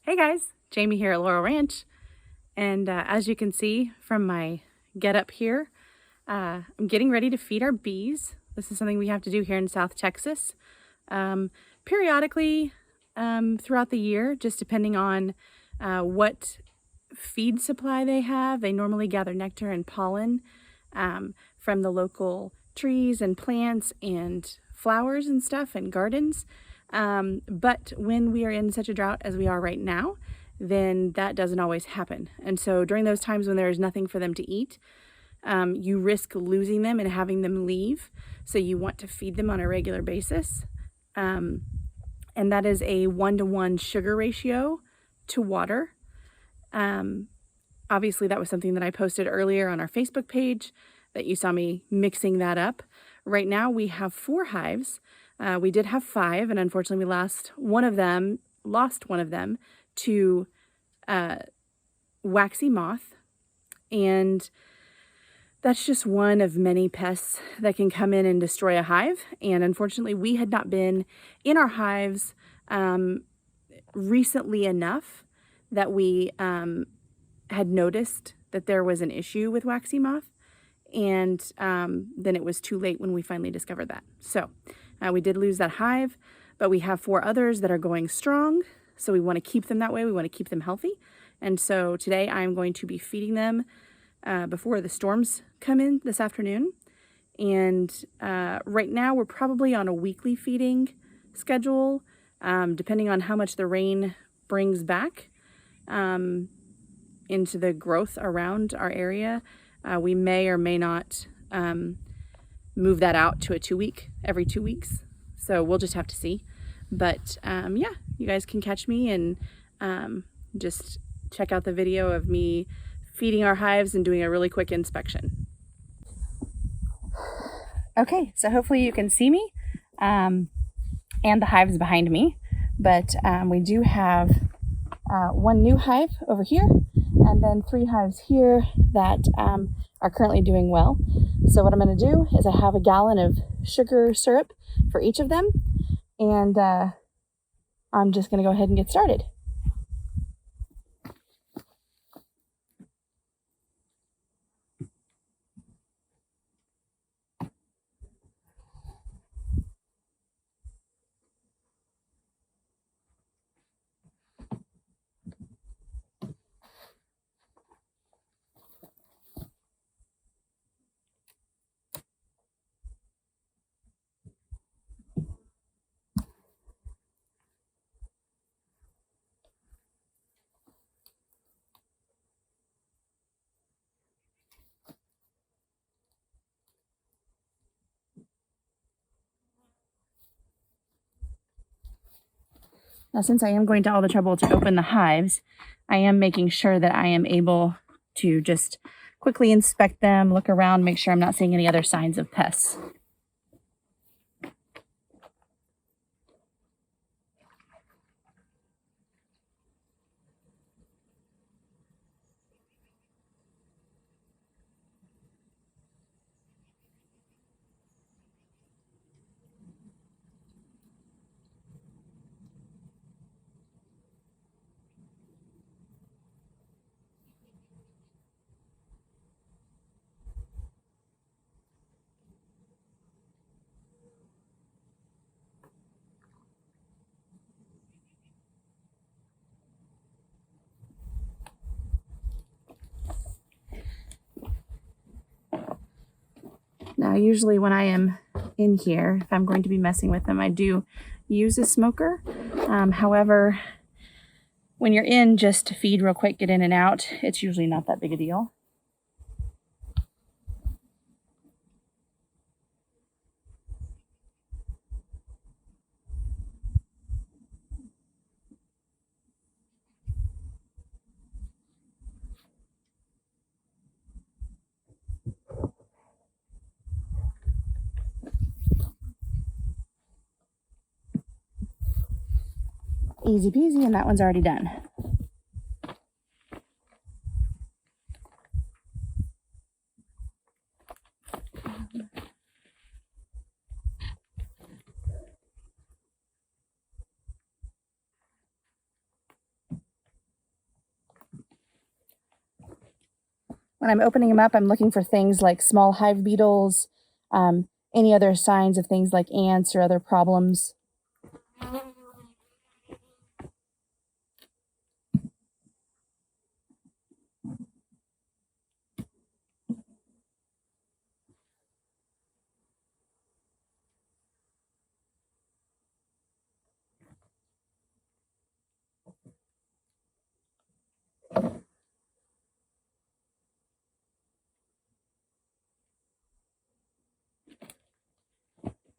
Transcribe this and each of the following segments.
Hey guys, Jamie here at Laurel Ranch, and as you can see from my getup here, I'm getting ready to feed our bees. This is something we have to do here in South Texas periodically throughout the year, just depending on what feed supply they have. They normally gather nectar and pollen from the local trees and plants and flowers and stuff and gardens. But when we are in such a drought as we are right now, then that doesn't always happen. And so during those times when there is nothing for them to eat, you risk losing them and having them leave. So you want to feed them on a regular basis. And that is a 1-to-1 sugar ratio to water. Obviously that was something that I posted earlier on our Facebook page that you saw me mixing that up. Right now we have 4 hives. We did have 5, and unfortunately we lost one of them to waxy moth, and that's just one of many pests that can come in and destroy a hive. And unfortunately we had not been in our hives recently enough that we had noticed that there was an issue with waxy moth, and then it was too late when we finally discovered that. So we did lose that hive, but we have 4 others that are going strong. So we want to keep them that way. We want to keep them healthy. And so today I'm going to be feeding them before the storms come in this afternoon. And right now we're probably on a weekly feeding schedule, depending on how much the rain brings back into the growth around our area. We may or may not move that out to a 2-week, every 2 weeks. So we'll just have to see. But yeah, you guys can catch me and just check out the video of me feeding our hives and doing a really quick inspection. Okay, so hopefully you can see me and the hives behind me. But we do have 1 new hive over here, and then 3 hives here that are currently doing well. So what I'm going to do is I have a gallon of sugar syrup for each of them, and I'm just going to go ahead and get started. Now, since I am going to all the trouble to open the hives, I am making sure that I am able to just quickly inspect them, look around, make sure I'm not seeing any other signs of pests. Now, usually when I am in here, if I'm going to be messing with them, I do use a smoker. However, when you're in just to feed real quick, get in and out, it's usually not that big a deal. Easy peasy, and that one's already done. When I'm opening them up, I'm looking for things like small hive beetles, any other signs of things like ants or other problems.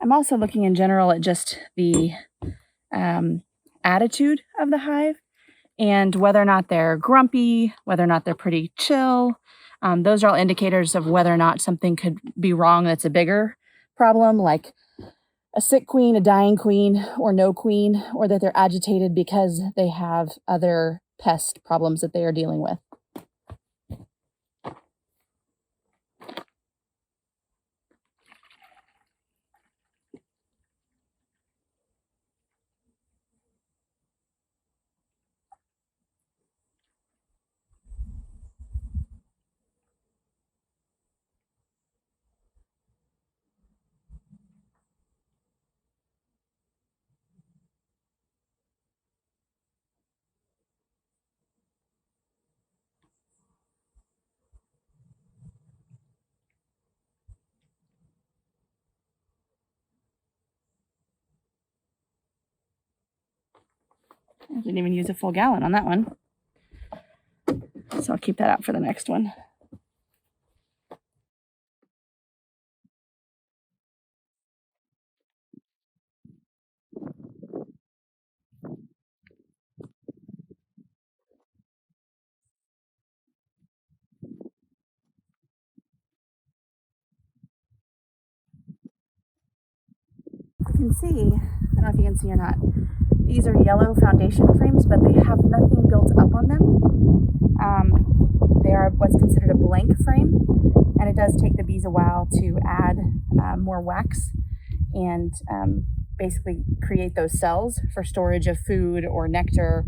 I'm also looking in general at just the attitude of the hive and whether or not they're grumpy, whether or not they're pretty chill. Those are all indicators of whether or not something could be wrong that's a bigger problem, like a sick queen, a dying queen, or no queen, or that they're agitated because they have other pest problems that they are dealing with. I didn't even use a full gallon on that one. So I'll keep that out for the next one. You can see, I don't know if you can see or not, these are yellow foundation frames, but they have nothing built up on them. They are what's considered a blank frame, and it does take the bees a while to add more wax and basically create those cells for storage of food or nectar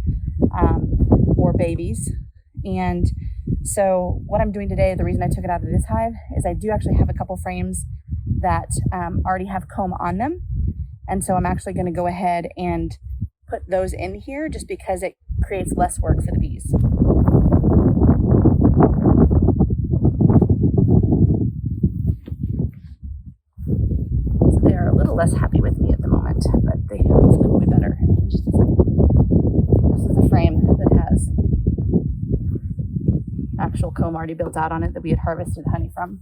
or babies. And so what I'm doing today, the reason I took it out of this hive is I do actually have a couple frames that already have comb on them. And so I'm actually going to go ahead and put those in here just because it creates less work for the bees. So they are a little less happy with me at the moment, but they hopefully will be better in just a second. This is a frame that has actual comb already built out on it that we had harvested honey from.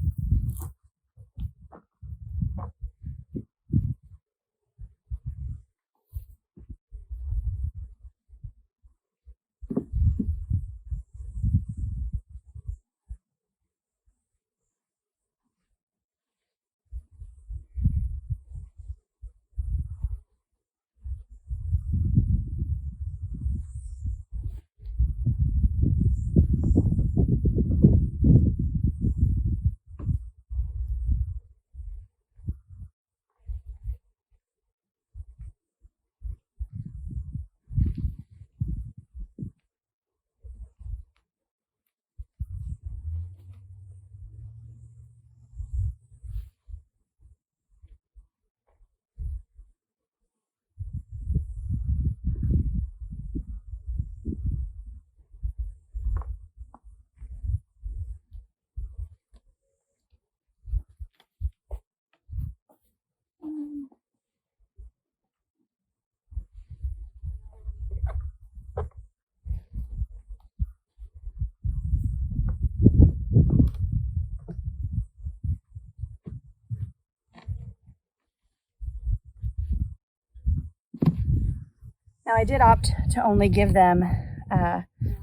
Now I did opt to only give them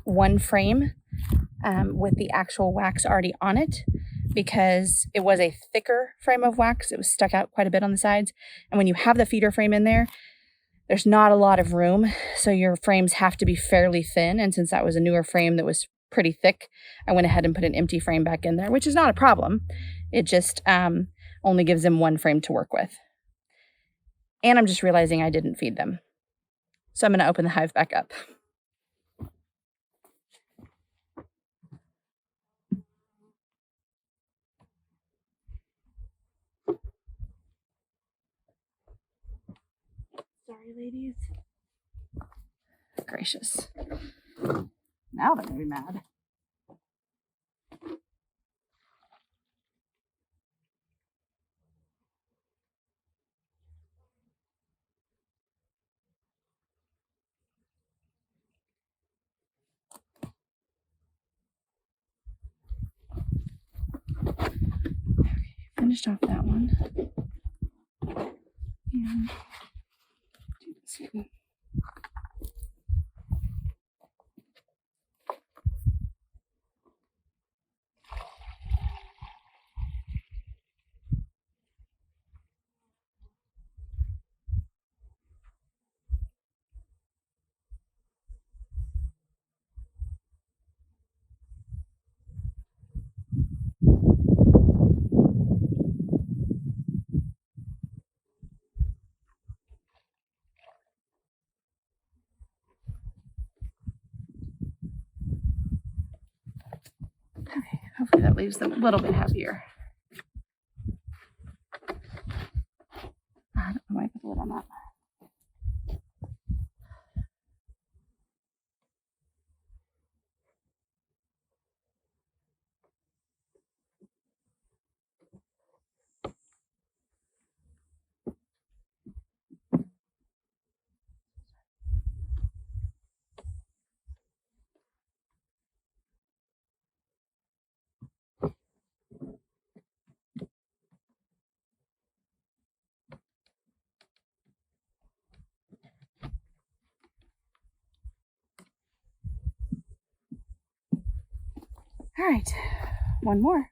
one frame with the actual wax already on it because it was a thicker frame of wax. It was stuck out quite a bit on the sides. And when you have the feeder frame in there, there's not a lot of room. So your frames have to be fairly thin. And since that was a newer frame that was pretty thick, I went ahead and put an empty frame back in there, which is not a problem. It just only gives them one frame to work with. And I'm just realizing I didn't feed them. So I'm going to open the hive back up. Sorry, ladies. Gracious. Now they're gonna be mad. Finished off that one. And do this one. Okay, hopefully that leaves them a little bit happier. I might put the lid on that. All right, one more.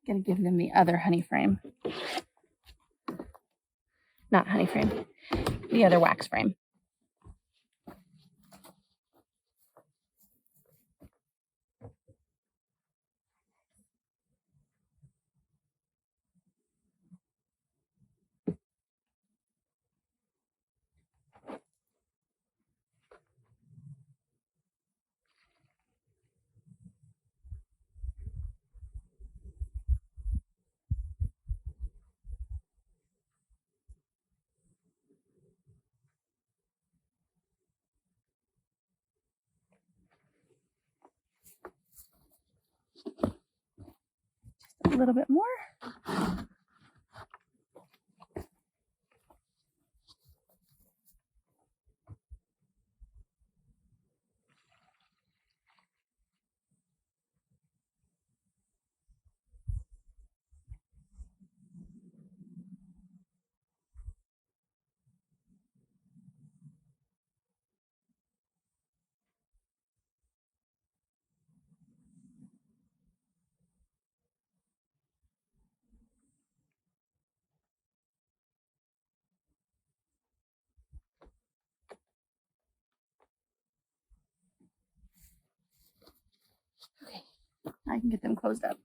Gonna give them the other honey frame. Not honey frame, the other wax frame. A little bit more. Okay, I can get them closed up.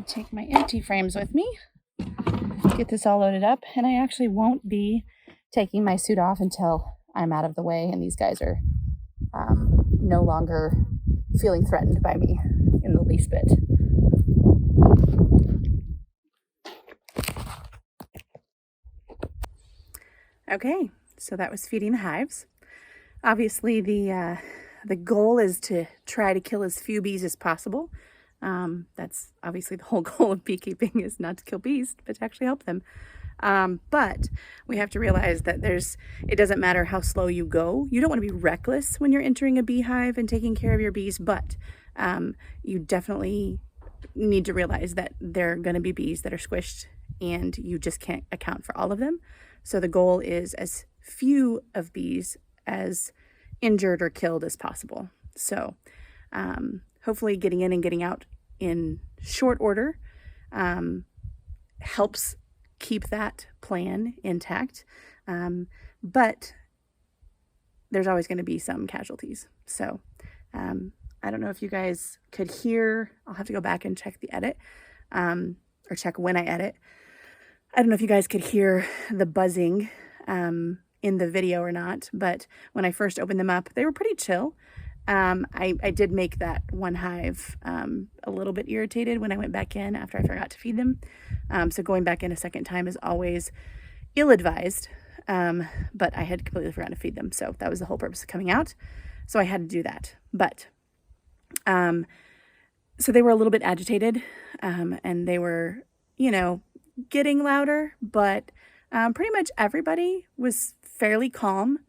take my empty frames with me, get this all loaded up, and I actually won't be taking my suit off until I'm out of the way and these guys are no longer feeling threatened by me in the least bit. Okay, so that was feeding the hives. Obviously, the goal is to try to kill as few bees as possible. That's obviously the whole goal of beekeeping, is not to kill bees, but to actually help them. But we have to realize that it doesn't matter how slow you go. You don't want to be reckless when you're entering a beehive and taking care of your bees, but you definitely need to realize that there are going to be bees that are squished and you just can't account for all of them. So the goal is as few of bees as injured or killed as possible. So hopefully getting in and getting out in short order helps keep that plan intact. But there's always going to be some casualties. So I don't know if you guys could hear, I'll have to go back and check the edit, or check when I edit. I don't know if you guys could hear the buzzing in the video or not, but when I first opened them up, they were pretty chill. I did make that one hive a little bit irritated when I went back in after I forgot to feed them. So going back in a second time is always ill-advised, but I had completely forgotten to feed them. So that was the whole purpose of coming out. So I had to do that. But so they were a little bit agitated, and they were, getting louder, but pretty much everybody was fairly calm,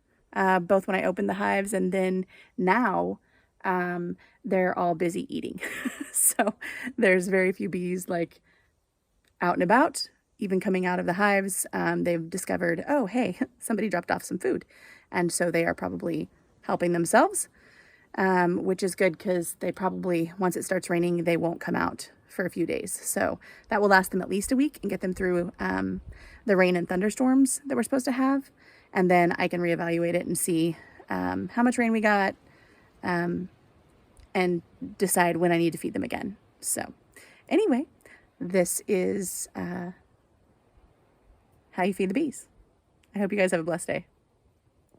both when I opened the hives and then now they're all busy eating. So there's very few bees like out and about, even coming out of the hives. They've discovered, oh, hey, somebody dropped off some food. And so they are probably helping themselves, which is good because they probably, once it starts raining, they won't come out for a few days. So that will last them at least a week and get them through the rain and thunderstorms that we're supposed to have. And then I can reevaluate it and see how much rain we got and decide when I need to feed them again. So anyway, this is how you feed the bees. I hope you guys have a blessed day.